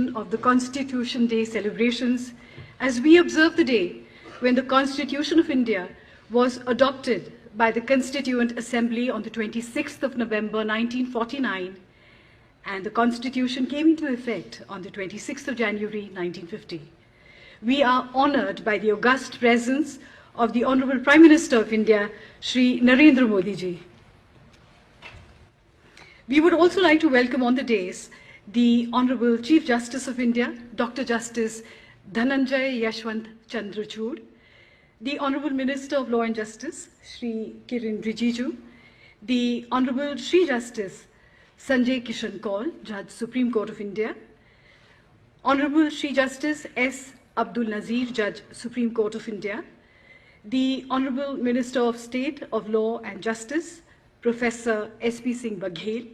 of the Constitution Day celebrations as we observe the day when the Constitution of India was adopted by the Constituent Assembly on the 26th of November 1949 and the Constitution came into effect on the 26th of January 1950. We are honored by the august presence of the Honorable Prime Minister of India, Shri Narendra Modi ji. We would also like to welcome on the dais the Honorable Chief Justice of India, Dr. Justice Dhananjay Yashwant Chandrachud, the Honorable Minister of Law and Justice, Shri Kiren Rijiju, the Honorable Shri Justice Sanjay Kishan Kaul, Judge, Supreme Court of India, Honorable Shri Justice S. Abdul Nazir, Judge, Supreme Court of India, the Honorable Minister of State of Law and Justice, Professor S.P. Singh Baghel,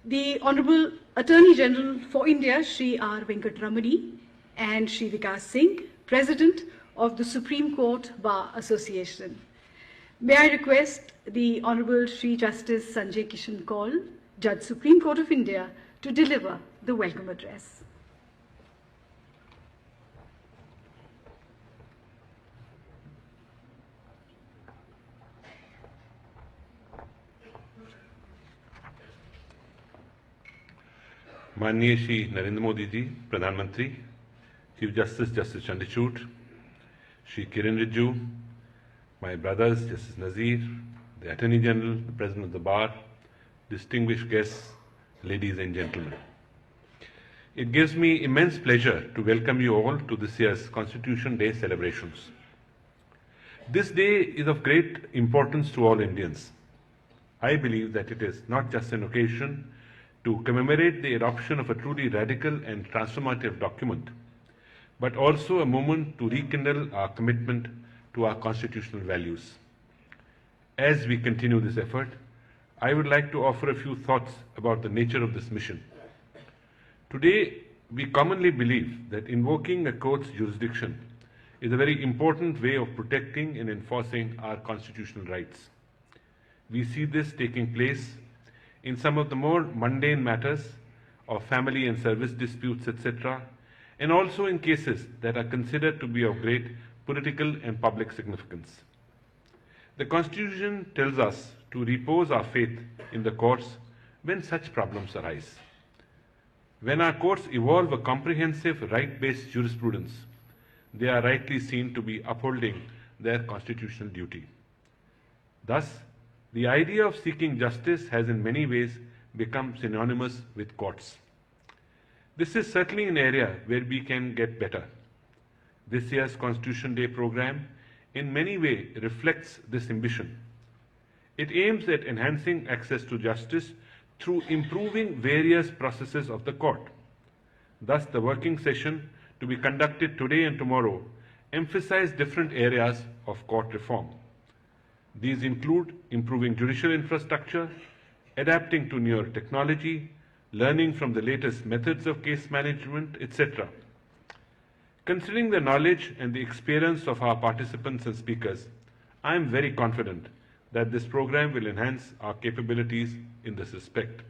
the Honorable Attorney General for India, Shri R. Venkatramani, and Shri Vikas Singh, President of the Supreme Court Bar Association. May I request the Honorable Shri Justice Sanjay Kishan Kaul, Judge, Supreme Court of India, to deliver the welcome address. माननीय श्री नरेंद्र मोदी जी, प्रधानमंत्री, chief justice justice Chandrachud, Shri Kiran Rijiju, my brothers, Justice Nazir, the Attorney General, the President of the Bar, distinguished guests, ladies and gentlemen. It gives me immense pleasure to welcome you all to this year's Constitution Day celebrations. This day is of great importance to all Indians. I believe that it is not just an occasion to commemorate the adoption of a truly radical and transformative document, but also a moment to rekindle our commitment to our constitutional values. As we continue this effort, I would like to offer a few thoughts about the nature of this mission. Today, we commonly believe that invoking a court's jurisdiction is a very important way of protecting and enforcing our constitutional rights. We see this taking place in some of the more mundane matters of family and service disputes, etc., and also in cases that are considered to be of great political and public significance. The Constitution tells us to repose our faith in the courts when such problems arise. When our courts evolve a comprehensive right-based jurisprudence, they are rightly seen to be upholding their constitutional duty. Thus, the idea of seeking justice has in many ways become synonymous with courts. This is certainly an area where we can get better. This year's Constitution Day program in many ways reflects this ambition. It aims at enhancing access to justice through improving various processes of the court. Thus, the working session to be conducted today and tomorrow emphasize different areas of court reform. These include improving judicial infrastructure, adapting to newer technology, learning from the latest methods of case management, etc. Considering the knowledge and the experience of our participants and speakers, I am very confident that this program will enhance our capabilities in this respect.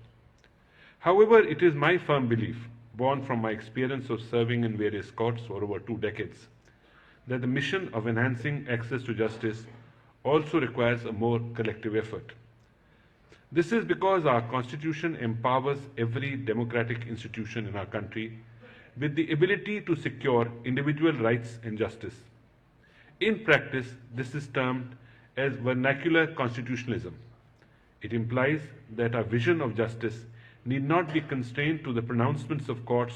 However, it is my firm belief, born from my experience of serving in various courts for over 2 decades, that the mission of enhancing access to justice also requires a more collective effort. This is because our Constitution empowers every democratic institution in our country with the ability to secure individual rights and justice. In practice, this is termed as vernacular constitutionalism. It implies that our vision of justice need not be constrained to the pronouncements of courts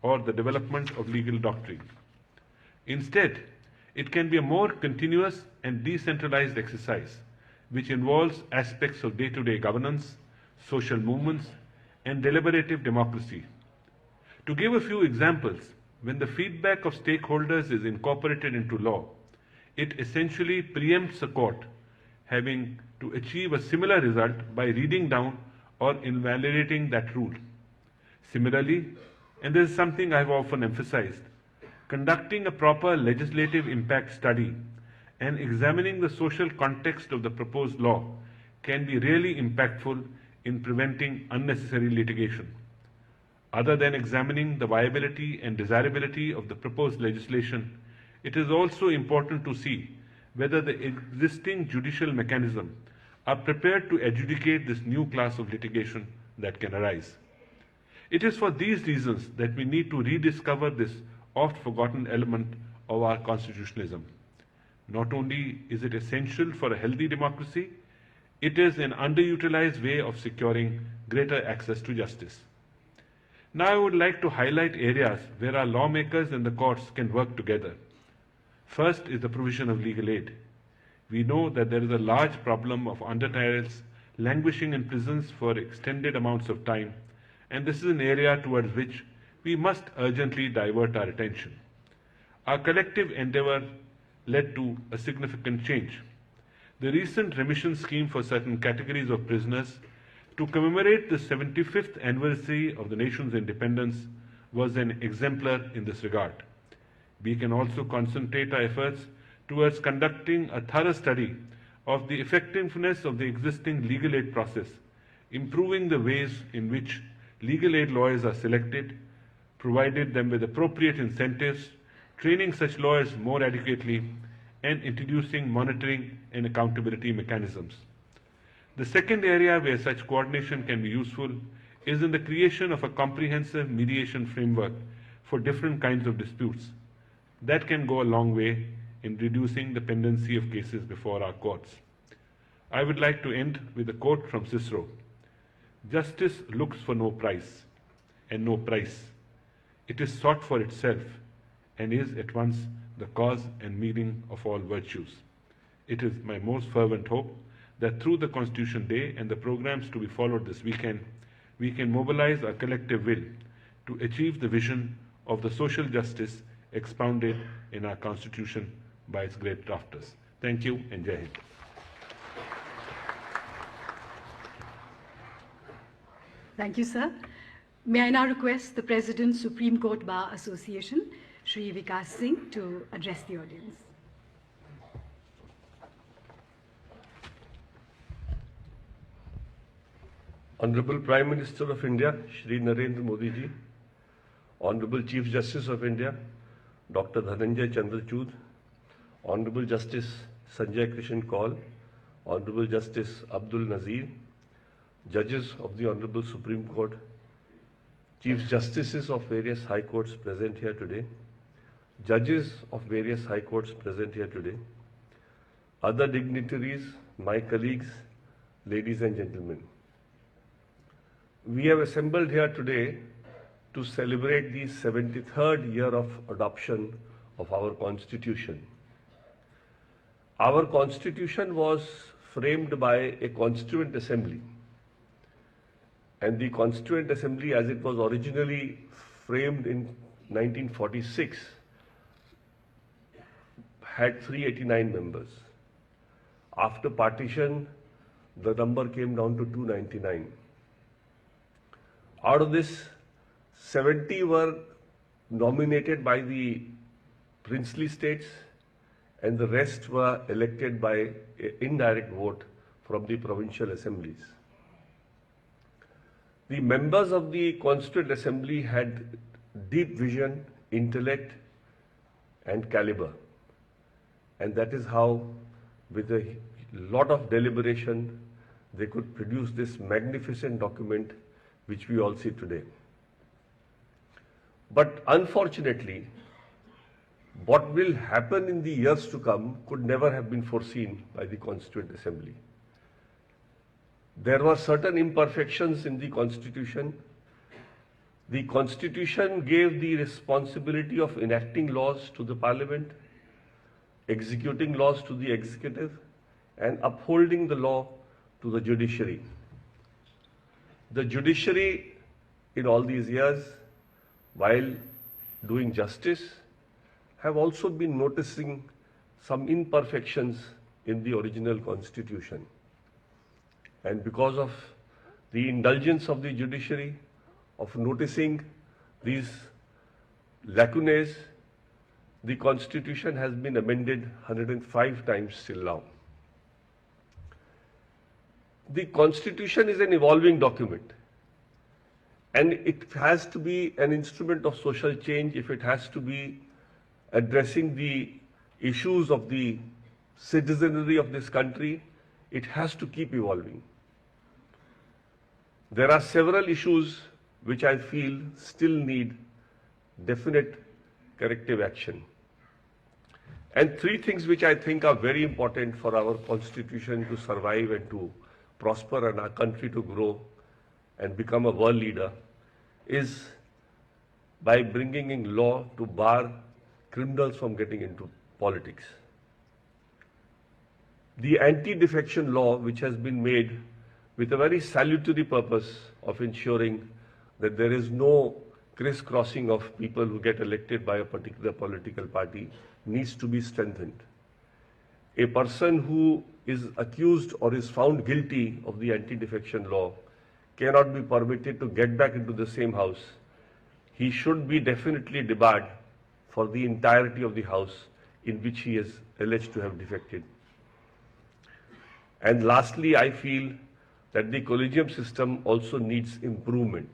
or the development of legal doctrine. Instead, it can be a more continuous and decentralized exercise, which involves aspects of day-to-day governance, social movements, and deliberative democracy. To give a few examples, when the feedback of stakeholders is incorporated into law, it essentially preempts a court having to achieve a similar result by reading down or invalidating that rule. Similarly, and this is something I have often emphasized, conducting a proper legislative impact study and examining the social context of the proposed law can be really impactful in preventing unnecessary litigation. Other than examining the viability and desirability of the proposed legislation, it is also important to see whether the existing judicial mechanisms are prepared to adjudicate this new class of litigation that can arise. It is for these reasons that we need to rediscover this oft-forgotten element of our constitutionalism. Not only is it essential for a healthy democracy, it is an underutilized way of securing greater access to justice. Now I would like to highlight areas where our lawmakers and the courts can work together. First is the provision of legal aid. We know that there is a large problem of under-trials languishing in prisons for extended amounts of time, and this is an area towards which we must urgently divert our attention. Our collective endeavor led to a significant change. The recent remission scheme for certain categories of prisoners to commemorate the 75th anniversary of the nation's independence was an exemplar in this regard. We can also concentrate our efforts towards conducting a thorough study of the effectiveness of the existing legal aid process, improving the ways in which legal aid lawyers are selected, provided them with appropriate incentives, training such lawyers more adequately, and introducing monitoring and accountability mechanisms. The second area where such coordination can be useful is in the creation of a comprehensive mediation framework for different kinds of disputes. That can go a long way in reducing the pendency of cases before our courts. I would like to end with a quote from Cicero. Justice looks for no price and no price. It is sought for itself and is at once the cause and meaning of all virtues. It is my most fervent hope that through the Constitution Day and the programs to be followed this weekend, we can mobilize our collective will to achieve the vision of the social justice expounded in our Constitution by its great drafters. Thank you and Jai Hind. Thank you, sir. May I now request the President, Supreme Court Bar Association, Shri Vikas Singh, to address the audience. Honorable Prime Minister of India, Shri Narendra Modi ji, Honorable Chief Justice of India, Dr. Dhananjay Chandrachud, Honorable Justice Sanjay Kishan Kaul, Honorable Justice Abdul Nazir, Judges of the Honorable Supreme Court, Chief Justices of various High Courts present here today, Judges of various High Courts present here today, other dignitaries, my colleagues, ladies and gentlemen. We have assembled here today to celebrate the 73rd year of adoption of our Constitution. Our Constitution was framed by a Constituent Assembly, and the Constituent Assembly, as it was originally framed in 1946, had 389 members. After partition, the number came down to 299. Out of this, 70 were nominated by the princely states, and the rest were elected by an indirect vote from the provincial assemblies. The members of the Constituent Assembly had deep vision, intellect, and caliber. And that is how, with a lot of deliberation, they could produce this magnificent document which we all see today. But unfortunately, what will happen in the years to come could never have been foreseen by the Constituent Assembly. There were certain imperfections in the Constitution. The Constitution gave the responsibility of enacting laws to the Parliament, executing laws to the Executive, and upholding the law to the Judiciary. The Judiciary, in all these years, while doing justice, have also been noticing some imperfections in the original Constitution. And because of the indulgence of the judiciary, of noticing these lacunae, the Constitution has been amended 105 times till now. The Constitution is an evolving document, And it has to be an instrument of social change if it has to be addressing the issues of the citizenry of this country. It has to keep evolving. There are several issues which I feel still need definite corrective action. And three things which I think are very important for our constitution to survive and to prosper and our country to grow and become a world leader is by bringing in law to bar criminals from getting into politics. The anti-defection law, which has been made with a very salutary purpose of ensuring that there is no crisscrossing of people who get elected by a particular political party, needs to be strengthened. A person who is accused or is found guilty of the anti-defection law cannot be permitted to get back into the same house. He should be definitely debarred for the entirety of the house in which he is alleged to have defected. And lastly, I feel that the collegium system also needs improvement.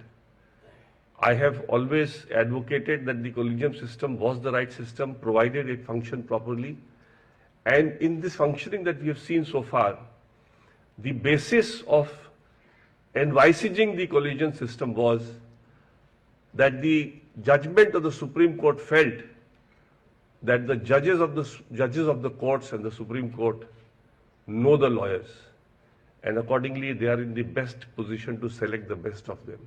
I have always advocated that the collegium system was the right system, provided it functioned properly. And in this functioning that we have seen so far, the basis of envisaging the collegium system was that the judgment of the Supreme Court felt that the judges of the courts and the Supreme Court know the lawyers, and accordingly they are in the best position to select the best of them.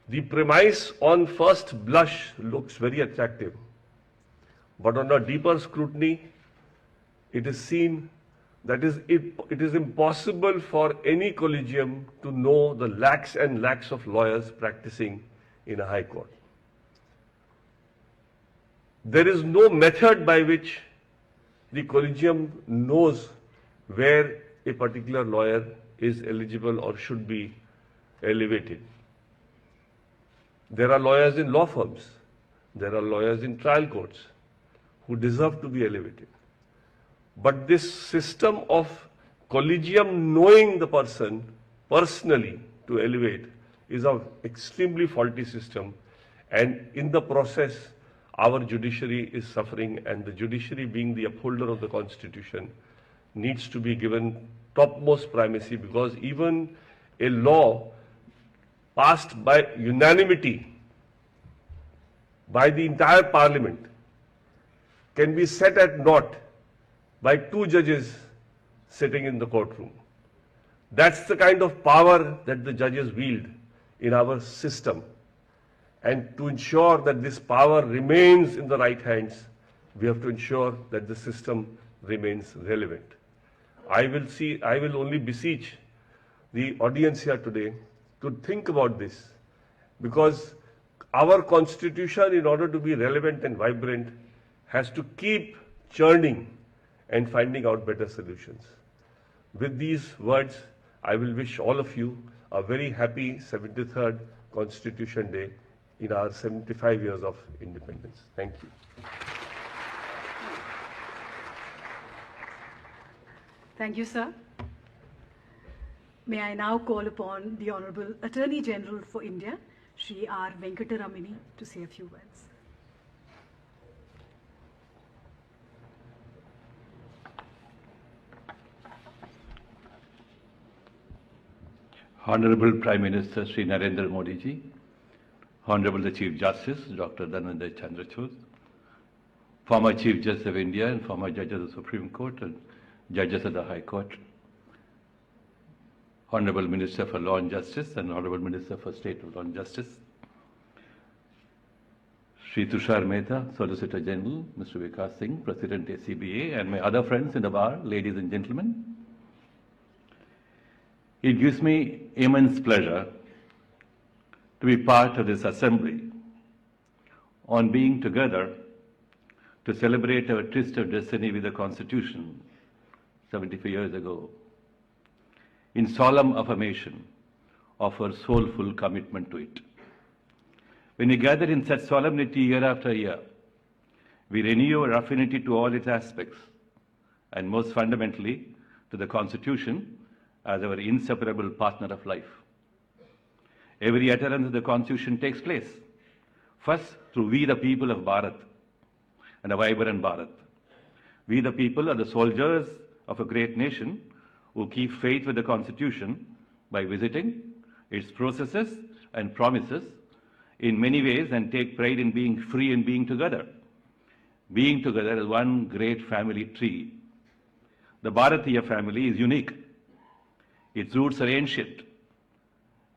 The premise on first blush looks very attractive, but on a deeper scrutiny, it is seen that it is impossible for any collegium to know the lakhs and lakhs of lawyers practicing in a high court. There is no method by which the collegium knows where a particular lawyer is eligible or should be elevated. There are lawyers in law firms, there are lawyers in trial courts who deserve to be elevated. But this system of collegium knowing the person personally to elevate is an extremely faulty system, and in the process our judiciary is suffering, and the judiciary, being the upholder of the Constitution, needs to be given topmost primacy, because even a law passed by unanimity by the entire Parliament can be set at naught by two judges sitting in the courtroom. That's the kind of power that the judges wield in our system. And to ensure that this power remains in the right hands, we have to ensure that the system remains relevant. I will only beseech the audience here today to think about this, because our Constitution, in order to be relevant and vibrant, has to keep churning and finding out better solutions. With these words, I will wish all of you a very happy 73rd Constitution Day in our 75 years of independence. Thank you. Thank you, sir. May I now call upon the Honorable Attorney General for India, Shri R. Venkataramani, to say a few words. Honorable Prime Minister Shri Narendra Modi ji, Honorable the Chief Justice Dr. Dhananjay Chandrachud, former Chief Justice of India and former judges of the Supreme Court and judges of the High Court, Honorable Minister for Law and Justice and Honorable Minister for State of Law and Justice, Shri Tushar Mehta, Solicitor General, Mr. Vikas Singh, President ACBA, and my other friends in the bar, ladies and gentlemen. It gives me immense pleasure to be part of this assembly on being together to celebrate our tryst of destiny with the Constitution 75 years ago, in solemn affirmation of our soulful commitment to it. When we gather in such solemnity year after year, we renew our affinity to all its aspects, and most fundamentally to the Constitution as our inseparable partner of life. Every utterance of the Constitution takes place. First, through we the people of Bharat and a vibrant Bharat. We the people are the soldiers of a great nation who keep faith with the Constitution by visiting its processes and promises in many ways and take pride in being free and being together. Being together as one great family tree. The Bharatiya family is unique. Its roots are ancient.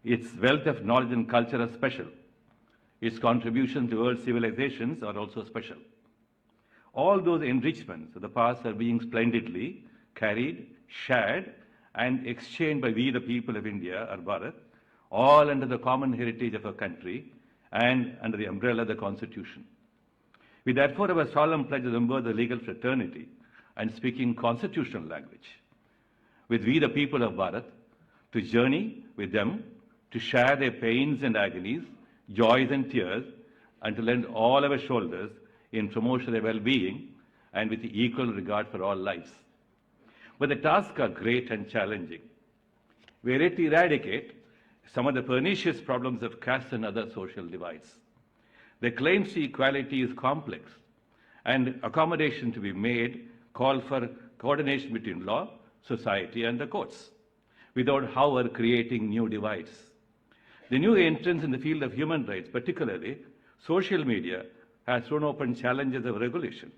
Its wealth of knowledge and culture are special. Its contributions to world civilizations are also special. All those enrichments of the past are being splendidly carried, shared, and exchanged by we the people of India, or Bharat, all under the common heritage of our country and under the umbrella of the Constitution. We therefore have a solemn pledge to remember the legal fraternity and speaking constitutional language. With we the people of Bharat, to journey with them, to share their pains and agonies, joys and tears, and to lend all our shoulders in promotion of their well-being and with equal regard for all lives. But the tasks are great and challenging. We are yet to eradicate some of the pernicious problems of caste and other social divides. The claims to equality is complex, and accommodation to be made call for coordination between law, society, and the courts, without, however, creating new divides. The new entrance in the field of human rights, particularly social media, has thrown open challenges of regulation.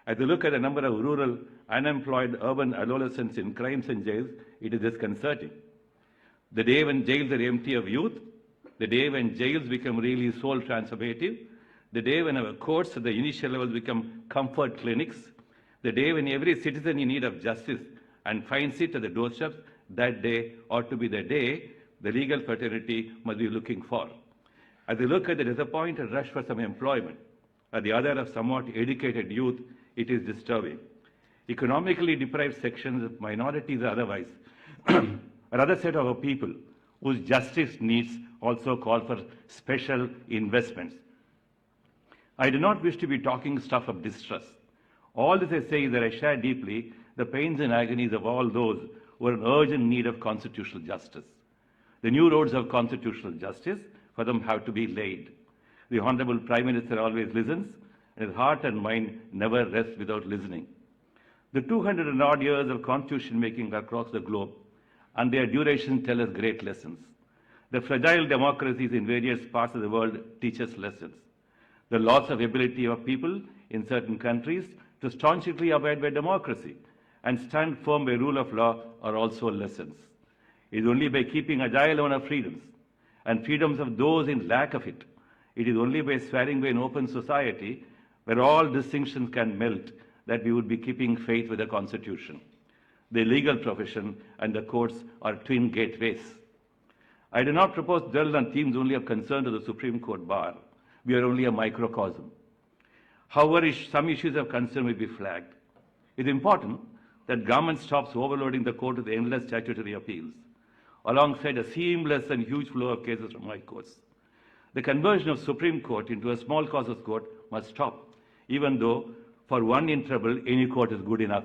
As we look at the number of rural, unemployed, urban adolescents in crimes and jails, it is disconcerting. The day when jails are empty of youth, the day when jails become really soul transformative, the day when our courts at the initial levels become comfort clinics, the day when every citizen in need of justice and finds it at the doorsteps, that day ought to be the day the legal fraternity must be looking for. As we look at the disappointed rush for some employment, at the other of somewhat educated youth, it is disturbing. Economically deprived sections of minorities or otherwise, another set of our people whose justice needs also call for special investments. I do not wish to be talking stuff of distress. All this I say is that I share deeply the pains and agonies of all those who are in urgent need of constitutional justice. The new roads of constitutional justice for them have to be laid. The Honorable Prime Minister always listens, and his heart and mind never rest without listening. The 200 and odd years of constitution making across the globe and their duration tell us great lessons. The fragile democracies in various parts of the world teach us lessons. The loss of ability of people in certain countries to staunchly abide by democracy and stand firm by rule of law are also lessons. It is only by keeping agile on our freedoms and freedoms of those in lack of it. It is only by swearing by an open society where all distinctions can melt that we would be keeping faith with the Constitution. The legal profession and the courts are twin gateways. I do not propose to dwell on themes only of concern to the Supreme Court bar. We are only a microcosm. However, some issues of concern will be flagged. It is important that government stops overloading the court with endless statutory appeals, alongside a seamless and huge flow of cases from high courts. The conversion of Supreme Court into a small causes court must stop, even though for one in trouble, any court is good enough.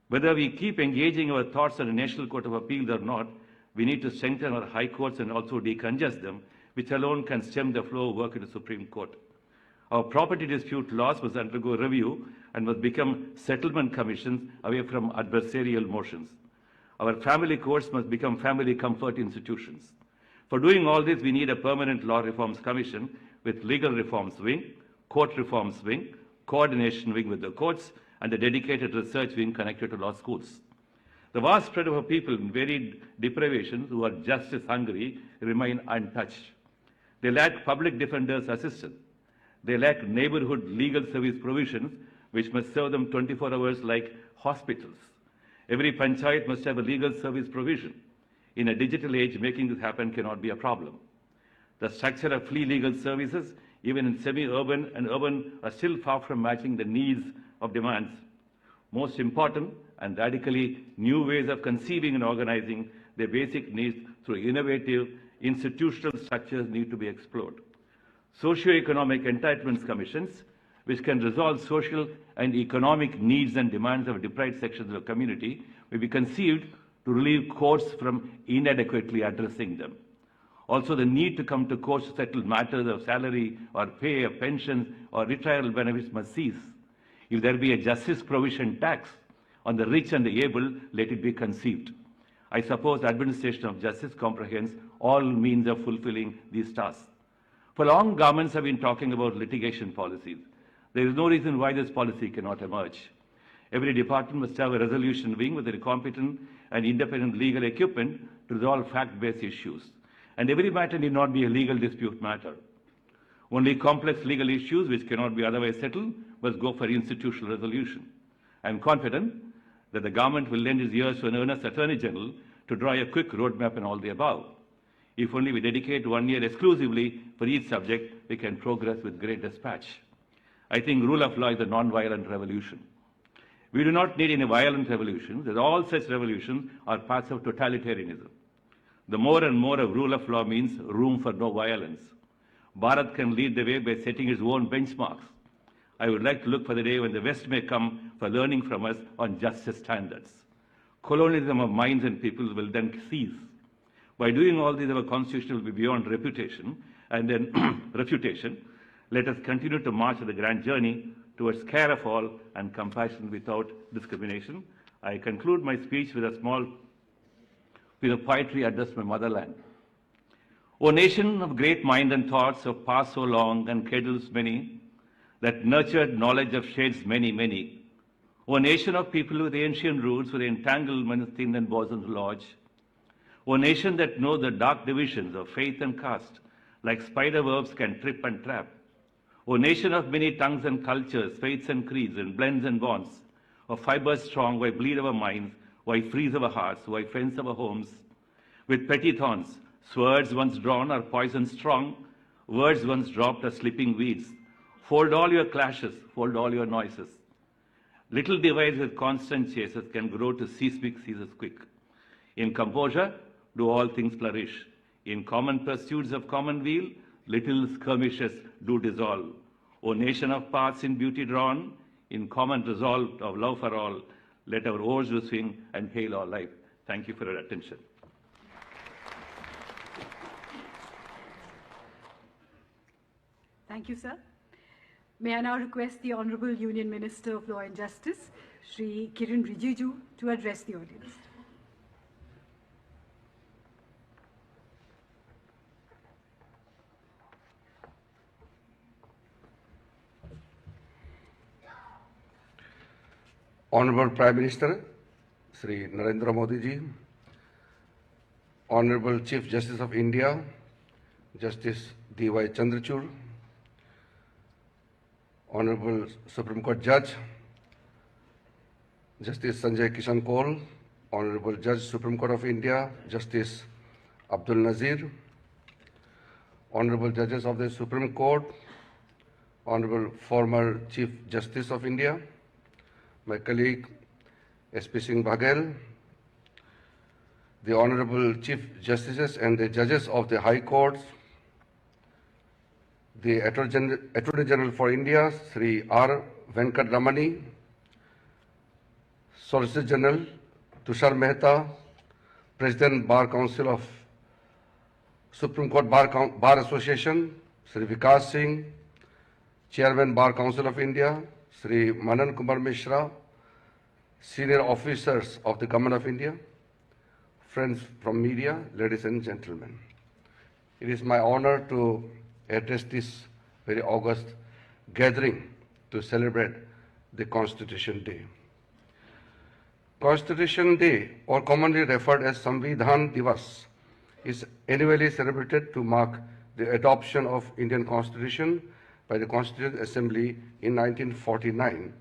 Whether we keep engaging our thoughts on a National Court of Appeals or not, we need to strengthen our high courts and also decongest them, which alone can stem the flow of work in the Supreme Court. Our property dispute laws must undergo review and must become settlement commissions away from adversarial motions. Our family courts must become family comfort institutions. For doing all this, we need a permanent law reforms commission with legal reforms wing, court reforms wing, coordination wing with the courts, and a dedicated research wing connected to law schools. The vast spread of our people in varied deprivations who are justice hungry remain untouched. They lack public defenders' assistance. They lack neighborhood legal service provisions which must serve them 24 hours like hospitals. Every panchayat must have a legal service provision. In a digital age, making this happen cannot be a problem. The structure of free legal services, even in semi-urban and urban, are still far from matching the needs of demands. Most important and radically new ways of conceiving and organizing their basic needs through innovative institutional structures need to be explored. Socio-economic entitlements commissions, which can resolve social and economic needs and demands of deprived sections of the community, may be conceived to relieve courts from inadequately addressing them. Also, the need to come to court to settle matters of salary or pay or pensions or retirement benefits must cease. If there be a justice provision tax on the rich and the able, let it be conceived. I suppose the administration of justice comprehends all means of fulfilling these tasks. For long, governments have been talking about litigation policies. There is no reason why this policy cannot emerge. Every department must have a resolution wing with a competent and independent legal equipment to resolve fact-based issues. And every matter need not be a legal dispute matter. Only complex legal issues which cannot be otherwise settled must go for institutional resolution. I am confident that the government will lend its ears to an earnest Attorney General to draw a quick roadmap and all the above. If only we dedicate 1 year exclusively for each subject, we can progress with great dispatch. I think rule of law is a non-violent revolution. We do not need any violent revolutions, as all such revolutions are paths of totalitarianism. The more and more of rule of law means room for no violence. Bharat can lead the way by setting its own benchmarks. I would like to look for the day when the West may come for learning from us on justice standards. Colonialism of minds and peoples will then cease. By doing all this, our constitution will be beyond reputation and then refutation. Let us continue to march on the grand journey towards care of all and compassion without discrimination. I conclude my speech with a poetry addressed to my motherland. O nation of great mind and thoughts have passed so long and cradles many, that nurtured knowledge of shades many, many. O nation of people with ancient roots, with entanglements thin and bosoms lodge. O nation that know the dark divisions of faith and caste, like spider webs can trip and trap. O nation of many tongues and cultures, faiths and creeds, and blends and bonds, of fibers strong, why bleed our minds, why freeze our hearts, why fence our homes. With petty thorns, swords once drawn are poison strong, words once dropped are slipping weeds. Fold all your clashes, fold all your noises. Little divides with constant chases can grow to seismic seasons quick. In composure, do all things flourish. In common pursuits of common weal, little skirmishes do dissolve. O nation of paths in beauty drawn, in common resolve of love for all, let our oars do swing and hail our life. Thank you for your attention. Thank you, sir. May I now request the Honorable Union Minister of Law and Justice, Shri Kiren Rijiju, to address the audience. Honorable Prime Minister, Shri Narendra Modi ji, Honorable Chief Justice of India, Justice D.Y. Chandrachud, Honorable Supreme Court Judge, Justice Sanjay Kishan Kaul, Honorable Judge Supreme Court of India, Justice Abdul Nazir, Honorable Judges of the Supreme Court, Honorable former Chief Justice of India, my colleague S.P. Singh Baghel, the Honorable Chief Justices and the Judges of the High Courts, the Attorney General for India, Sri R. Venkat Ramani, Solicitor General Tushar Mehta, President Bar Council of Supreme Court Bar Association, Sri Vikas Singh, Chairman Bar Council of India, Sri Manan Kumar Mishra, senior officers of the Government of India, friends from media, ladies and gentlemen. It is my honor to address this very august gathering to celebrate the Constitution Day. Constitution Day, or commonly referred as Samvidhan Divas, is annually celebrated to mark the adoption of Indian Constitution by the Constituent Assembly in 1949,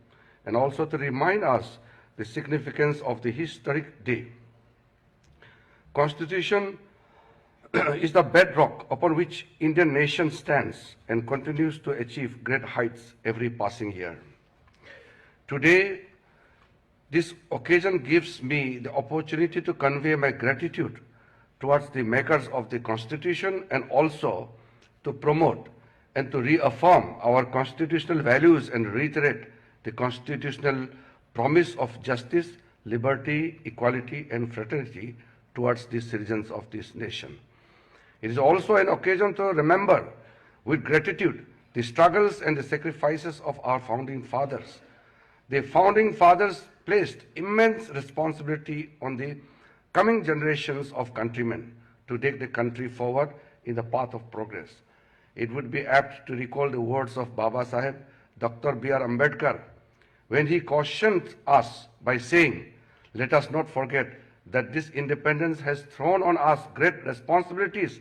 and also to remind us the significance of the historic day. Constitution is the bedrock upon which Indian nation stands and continues to achieve great heights every passing year. Today, this occasion gives me the opportunity to convey my gratitude towards the makers of the Constitution and also to promote and to reaffirm our constitutional values and reiterate the constitutional promise of justice, liberty, equality, and fraternity towards the citizens of this nation. It is also an occasion to remember with gratitude the struggles and the sacrifices of our founding fathers. The founding fathers placed immense responsibility on the coming generations of countrymen to take the country forward in the path of progress. It would be apt to recall the words of Baba Saheb, Dr. B.R. Ambedkar, when he cautioned us by saying, "Let us not forget that this independence has thrown on us great responsibilities.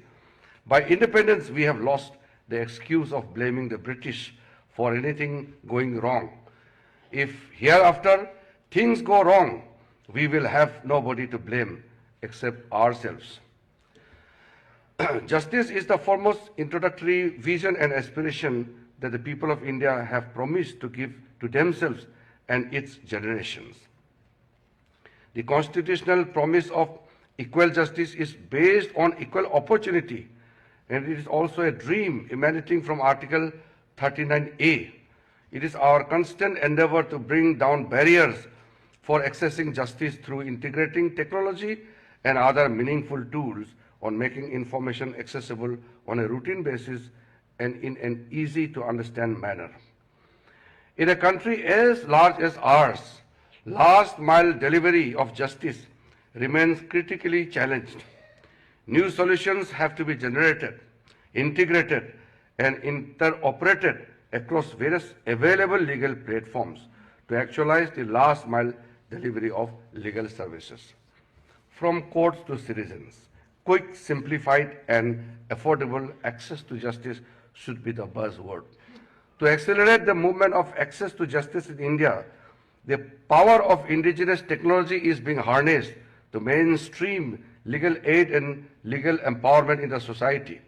By independence, we have lost the excuse of blaming the British for anything going wrong. If hereafter things go wrong, we will have nobody to blame except ourselves." Justice is the foremost introductory vision and aspiration that the people of India have promised to give to themselves and its generations. The constitutional promise of equal justice is based on equal opportunity, and it is also a dream emanating from Article 39A. It is our constant endeavor to bring down barriers for accessing justice through integrating technology and other meaningful tools on making information accessible on a routine basis and in an easy to understand manner. In a country as large as ours, last mile delivery of justice remains critically challenged. New solutions have to be generated, integrated, and interoperated across various available legal platforms to actualize the last mile delivery of legal services. From courts to citizens, quick, simplified, and affordable access to justice should be the buzzword. To accelerate the movement of access to justice in India, the power of indigenous technology is being harnessed to mainstream legal aid and legal empowerment in the society.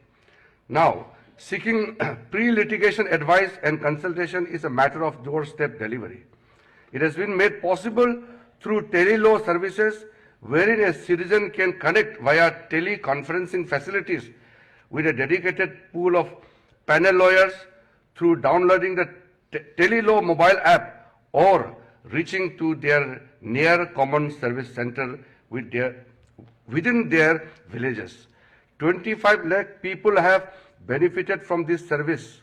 Now, seeking pre-litigation advice and consultation is a matter of doorstep delivery. It has been made possible through tele-law services wherein a citizen can connect via teleconferencing facilities with a dedicated pool of panel lawyers through downloading the tele-law mobile app or reaching to their near common service center within their villages. 25 lakh people have benefited from this service.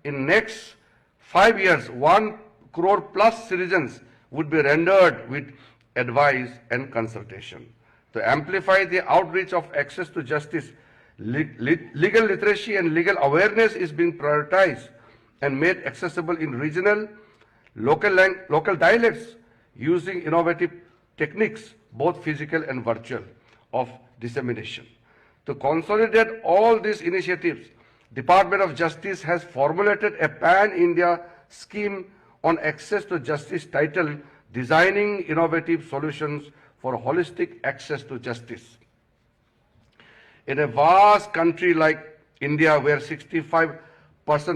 In next 5 years, 1 crore plus citizens would be rendered with advice and consultation. To amplify the outreach of access to justice, legal literacy and legal awareness is being prioritized and made accessible in regional, local dialects using innovative techniques, both physical and virtual, of dissemination. To consolidate all these initiatives, Department of Justice has formulated a pan-India scheme on access to justice titled Designing Innovative Solutions for Holistic Access to Justice. In a vast country like India, where 65%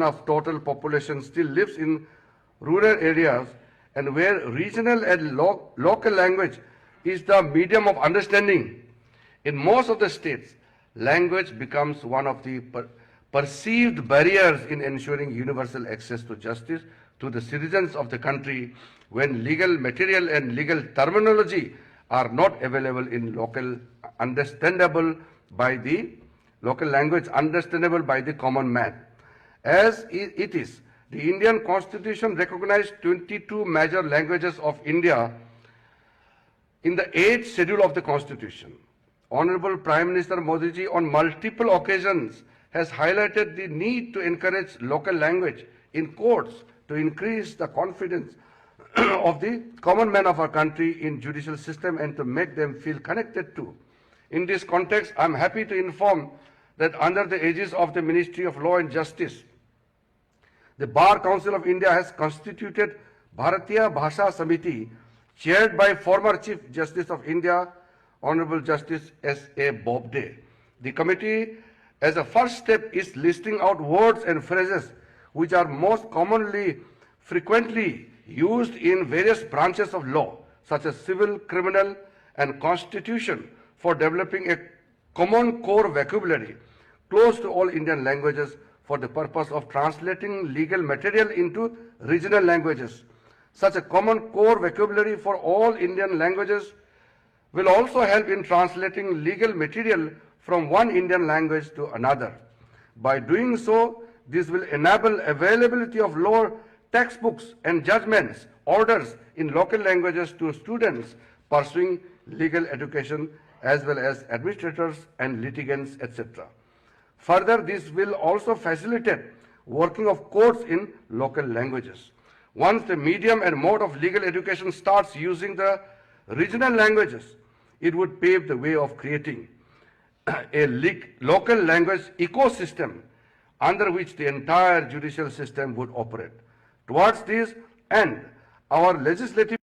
of total population still lives in rural areas and where regional and local language is the medium of understanding, in most of the states, language becomes one of the perceived barriers in ensuring universal access to justice to the citizens of the country when legal material and legal terminology are not available in local language understandable by the common man. As it is, the Indian Constitution recognized 22 major languages of India in the 8th schedule of the Constitution. Honorable Prime Minister Modi ji on multiple occasions has highlighted the need to encourage local language in courts to increase the confidence of the common man of our country in judicial system and to make them feel connected to. In this context, I am happy to inform that under the aegis of the Ministry of Law and Justice, the Bar Council of India has constituted Bharatiya Bhasha Samiti, chaired by former Chief Justice of India, Honorable Justice S.A. Bobde. The committee, as a first step, is listing out words and phrases which are most frequently used in various branches of law, such as civil, criminal, and constitution, for developing a common core vocabulary close to all Indian languages for the purpose of translating legal material into regional languages. Such a common core vocabulary for all Indian languages will also help in translating legal material from one Indian language to another. By doing so, this will enable availability of law textbooks and judgments, orders in local languages to students pursuing legal education as well as administrators and litigants, etc. Further, this will also facilitate working of courts in local languages. Once the medium and mode of legal education starts using the regional languages, it would pave the way of creating a local language ecosystem under which the entire judicial system would operate. Towards this end, our legislative